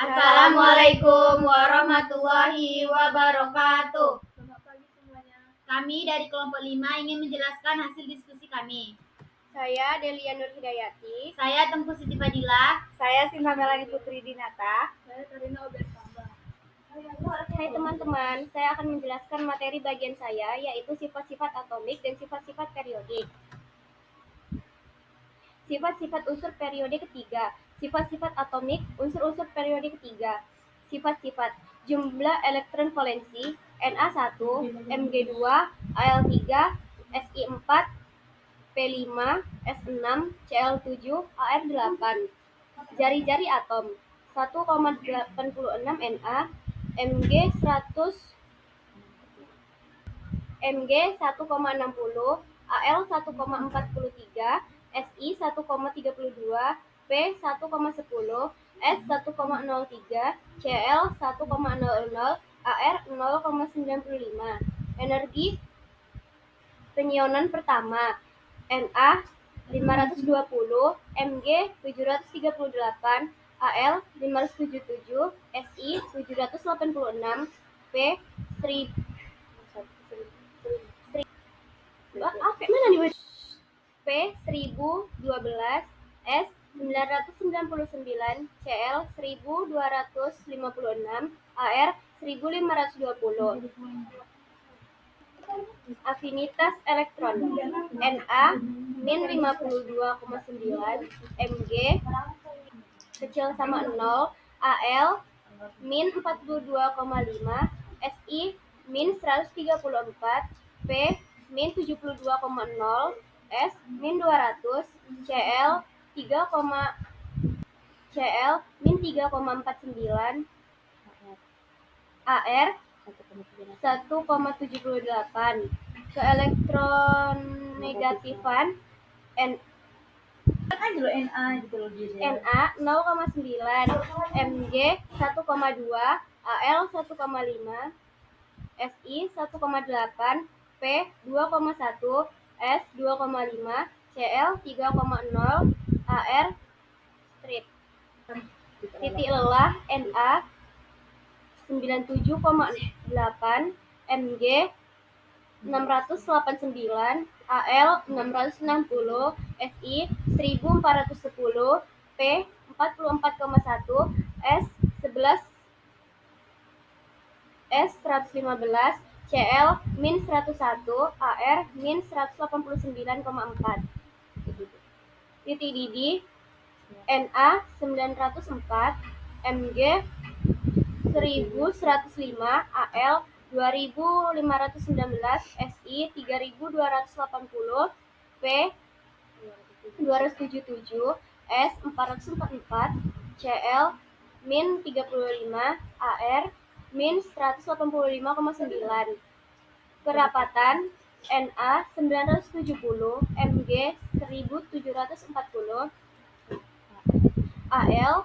Assalamualaikum warahmatullahi wabarakatuh. Selamat pagi semuanya. Kami dari kelompok 5 ingin menjelaskan hasil diskusi kami. Saya Delia Nur Hidayati. Saya Tengku Siti Fadilah. Saya Sinta Melani Putri Dinata. Saya Karina Obertambah. Hai teman-teman, saya akan menjelaskan materi bagian saya, yaitu sifat-sifat atomik dan sifat-sifat periodik. Sifat-sifat unsur periode ketiga. Sifat-sifat atomik, unsur-unsur periode ketiga. Sifat-sifat jumlah elektron valensi Na1, Mg2, Al3, Si4, P5, S6, Cl7, Ar8. Jari-jari atom 1,86 Na, Mg 1,60, Al 1,43, Si 1,32, P 1,10, S 1,03, Cl 1,00, Ar 0,95. Energi penyionan pertama Na 520, Mg 738, Al 577, Si 786, P 1000. P 1012, S 999, Cl 1256, Ar 1520. Afinitas elektron Na min 52,9, Mg kecil sama 0, Al min 42,5, Si min 134, P min 72,0, S min 200, Cl min 3,49, Ar 1,78. Keelektronegatifan Na 0,9, Mg 1,2, Al 1,5, Si 1,8, P 2,1, S 2,5, Cl 3,0, Ar strip. Titik lelah Na 97,8, Mg 689, Al 660, Si 1410, P 44,1, S 11, S 115, Cl min 101, Ar min 189,4. Titik didih Na 904, Mg 1105, Al 2519, Si 3280, P 277, S 444, Cl min 35, Ar min 185,9. Kerapatan Na 970, Mg 1740, Al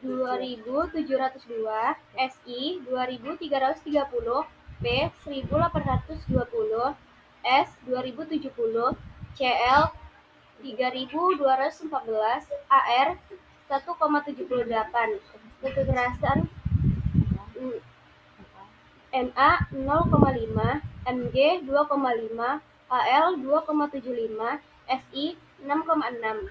2702, Si 2330, P 1820, S 2070, Cl 3214, Ar 1,78. Kekerasan Na 0,5, Mg 2,5, Al 2,75, Si 6,6.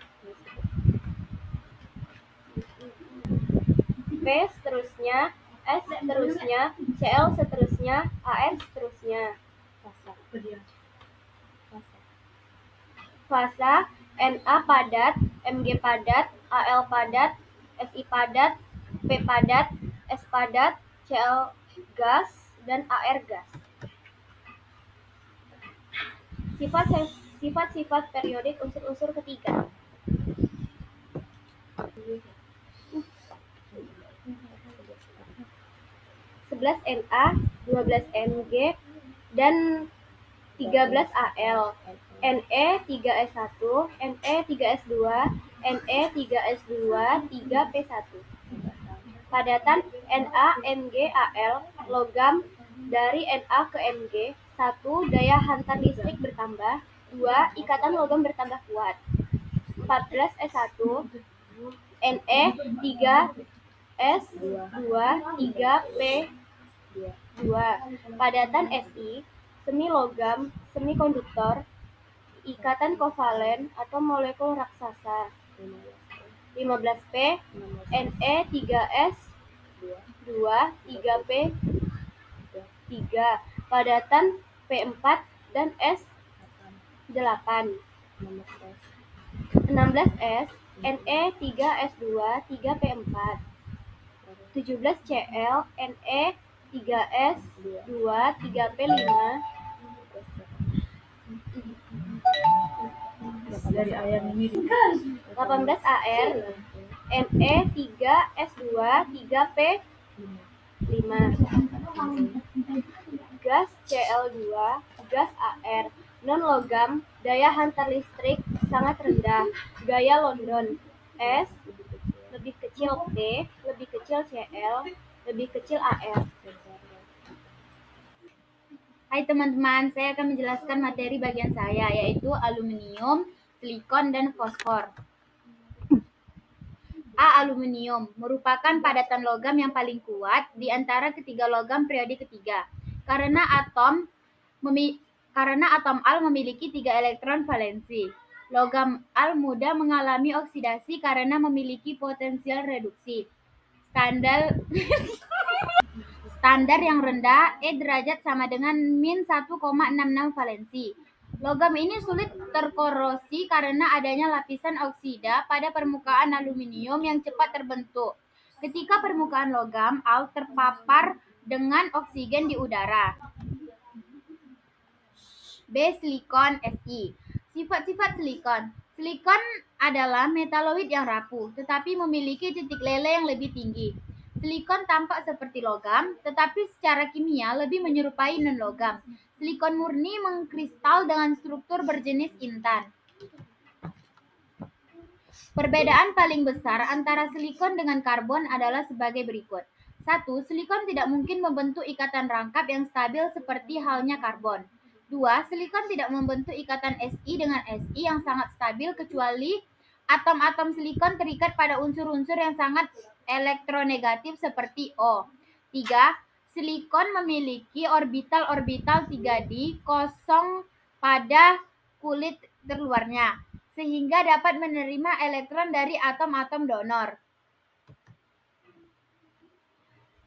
P seterusnya, S seterusnya, Cl seterusnya, Ar seterusnya. Fasa Na padat, Mg padat, Al padat, Si padat, P padat, S padat, Cl gas, dan Ar gas. Sifat-sifat periodik unsur-unsur ketiga. 11 Na, 12 Mg, dan 13 Al. Ne 3S1, Ne 3S2, Ne 3S2, 3P1. Padatan Na, Mg, Al, logam dari Na ke Mg. 1. Daya hantar listrik bertambah. 2. Ikatan logam bertambah kuat. 14 S1, Ne 3 S2 3P2. Padatan Si, semi logam, semikonduktor, ikatan kovalen atau molekul raksasa. 15P Ne3S2 3P3. Padatan P4 dan S8. 16S Ne3S2 3P4. 17Cl Ne3S2 3P5. 18Ar Ne3S2 3P5. Gas Cl2, gas Ar, non-logam, daya hantar listrik sangat rendah, gaya London. S lebih kecil P, lebih kecil Cl, lebih kecil Ar. Hai teman-teman, saya akan menjelaskan materi bagian saya, yaitu aluminium, silikon, dan fosfor. Aluminium merupakan padatan logam yang paling kuat di antara ketiga logam periode ketiga. Karena atom Al memiliki 3 elektron valensi. Logam Al mudah mengalami oksidasi karena memiliki potensial reduksi. Standar yang rendah, derajat sama dengan -1,66 valensi. Logam ini sulit terkorosi karena adanya lapisan oksida pada permukaan aluminium yang cepat terbentuk ketika permukaan logam Al terpapar dengan oksigen di udara. B. Silikon Si. Sifat-sifat silikon. Silikon adalah metaloid yang rapuh, tetapi memiliki titik lele yang lebih tinggi. Silikon tampak seperti logam, tetapi secara kimia lebih menyerupai non-logam. Silikon murni mengkristal dengan struktur berjenis intan. Perbedaan paling besar antara silikon dengan karbon adalah sebagai berikut. 1. Silikon tidak mungkin membentuk ikatan rangkap yang stabil seperti halnya karbon. 2. Silikon tidak membentuk ikatan Si dengan Si yang sangat stabil kecuali atom-atom silikon terikat pada unsur-unsur yang sangat elektronegatif seperti O. 3. Silikon memiliki orbital-orbital 3D kosong pada kulit terluarnya, sehingga dapat menerima elektron dari atom-atom donor.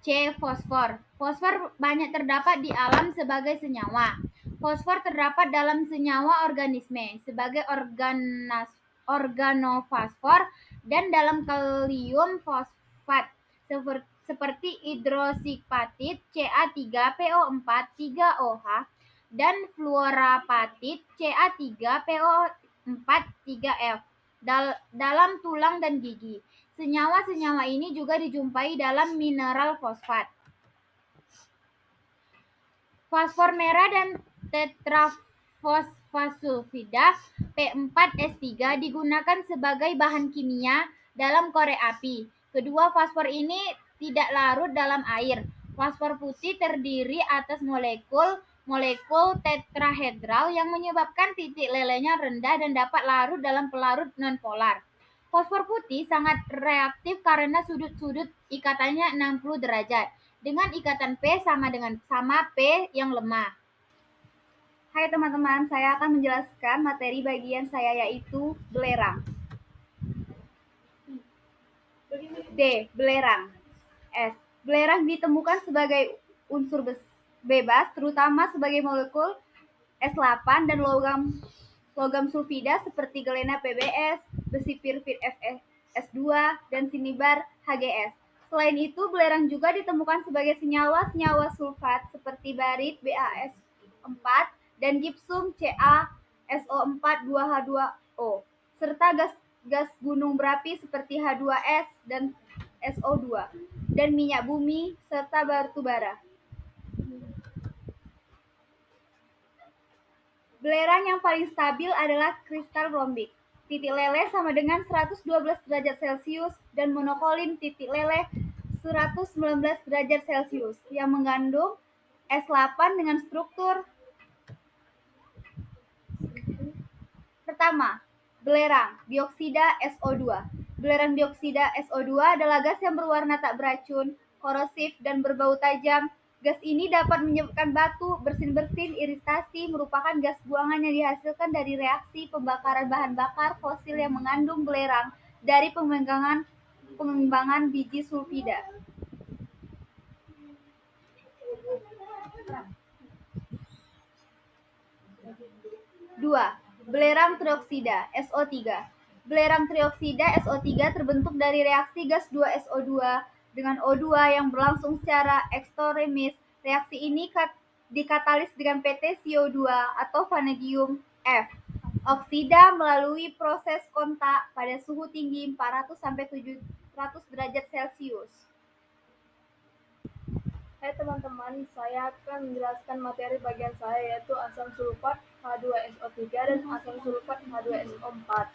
C. Fosfor. Fosfor banyak terdapat di alam sebagai senyawa. Fosfor terdapat dalam senyawa organisme sebagai organofosfor dan dalam kalium fosfat seperti hidroksipatit Ca3PO4 3OH dan fluorapatit Ca3PO4 3F dalam tulang dan gigi. Senyawa-senyawa ini juga dijumpai dalam mineral fosfat. Fosfor merah dan tetrafosfasulfida P4S3 digunakan sebagai bahan kimia dalam korek api. Kedua fosfor ini tidak larut dalam air. Fosfor putih terdiri atas molekul tetrahedral yang menyebabkan titik lelenya rendah dan dapat larut dalam pelarut nonpolar. Fosfor putih sangat reaktif karena sudut-sudut ikatannya 60 derajat. Dengan ikatan P sama P yang lemah. Hai teman-teman, saya akan menjelaskan materi bagian saya yaitu belerang. D. Belerang. S. Belerang ditemukan sebagai unsur bebas, terutama sebagai molekul S8 dan logam sulfida seperti galena PbS, besi pirfit Fs2, dan sinibar Hgs. Selain itu, belerang juga ditemukan sebagai senyawa-senyawa sulfat seperti barit BaS4 dan gipsum CaSO4 2H2O, serta gas gunung berapi seperti H2S dan SO2, dan minyak bumi serta batu bara. Belerang yang paling stabil adalah kristal rombik. Titik lele sama dengan 112 derajat Celcius dan monokolin titik lele 119 derajat Celcius yang mengandung S8 dengan struktur. Pertama, belerang, dioksida SO2. Belerang dioksida SO2 adalah gas yang berwarna tak beracun, korosif, dan berbau tajam. Gas ini dapat menyebabkan batuk, bersin-bersin, iritasi, merupakan gas buangan yang dihasilkan dari reaksi pembakaran bahan bakar fosil yang mengandung belerang dari pengembangan biji sulfida. Dua, belerang trioksida SO3. Belerang trioksida SO3 terbentuk dari reaksi gas 2SO2 dengan O2 yang berlangsung secara ekstoremis. Reaksi ini dikatalis dengan PT CO2 atau vanadium F. Oksida melalui proses kontak pada suhu tinggi 400 sampai 700 derajat Celcius. Hai teman-teman, saya akan menjelaskan materi bagian saya yaitu asam sulfat H2SO3 dan asam sulfat H2SO4.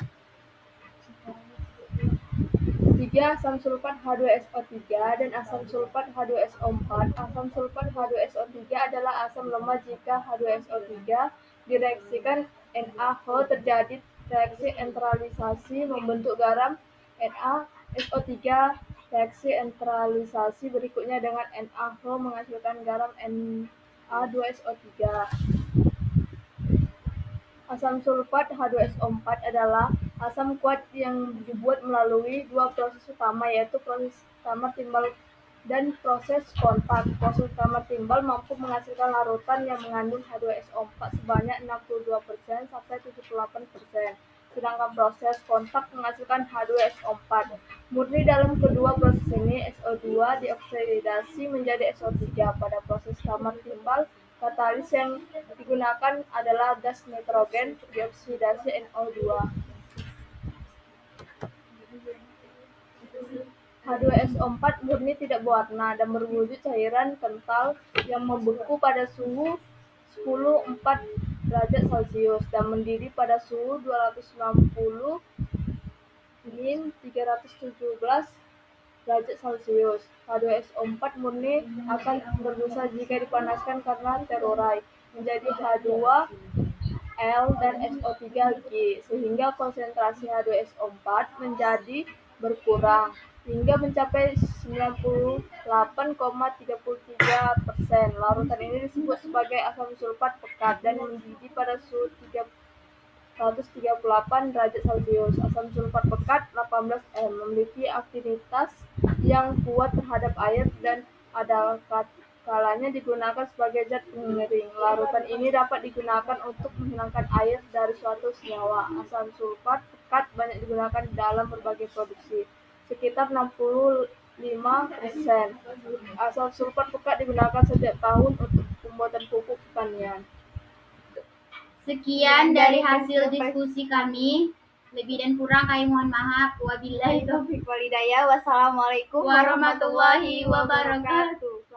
3. Asam sulfat H2SO3 dan asam sulfat H2SO4. Asam sulfat H2SO3 adalah asam lemah jika H2SO3 direaksikan NaH terjadi reaksi entralisasi membentuk garam NaSO3. Reaksi entralisasi berikutnya dengan NaH menghasilkan garam Na2SO3. Asam sulfat H2SO4 adalah asam kuat yang dibuat melalui dua proses utama, yaitu proses tamar timbal dan proses kontak. Proses tamar timbal mampu menghasilkan larutan yang mengandung H2SO4 sebanyak 62% sampai 78%. Sedangkan proses kontak menghasilkan H2SO4 murni. Dalam kedua proses ini, SO2 dioksidasi menjadi SO3. Pada proses tamar timbal, katalis yang digunakan adalah gas nitrogen dioksidasi NO2. H2SO4 murni tidak berwarna dan berwujud cairan kental yang membeku pada suhu 10-4 derajat Celcius dan mendidih pada suhu 290 317 derajat Celcius. H2SO4 murni akan berbusa jika dipanaskan karena terurai menjadi H2L dan SO3G, sehingga konsentrasi H2SO4 menjadi berkurang hingga mencapai 98,33%. Larutan ini disebut sebagai asam sulfat pekat dan mendidih pada suhu 138 derajat Celcius. Asam sulfat pekat 18M memiliki afinitas yang kuat terhadap air dan ada kalanya digunakan sebagai zat pengering. Larutan ini dapat digunakan untuk menghilangkan air dari suatu senyawa. Asam sulfat pekat banyak digunakan dalam berbagai produksi, sekitar 65%. Asam sulfat pekat digunakan setiap tahun untuk pembuatan pupuk pertanian. Sekian dari hasil diskusi kami. Lebih dan kurang kami mohon maaf. Wabillahi taufiq wal hidayah. Wassalamualaikum warahmatullahi wabarakatuh.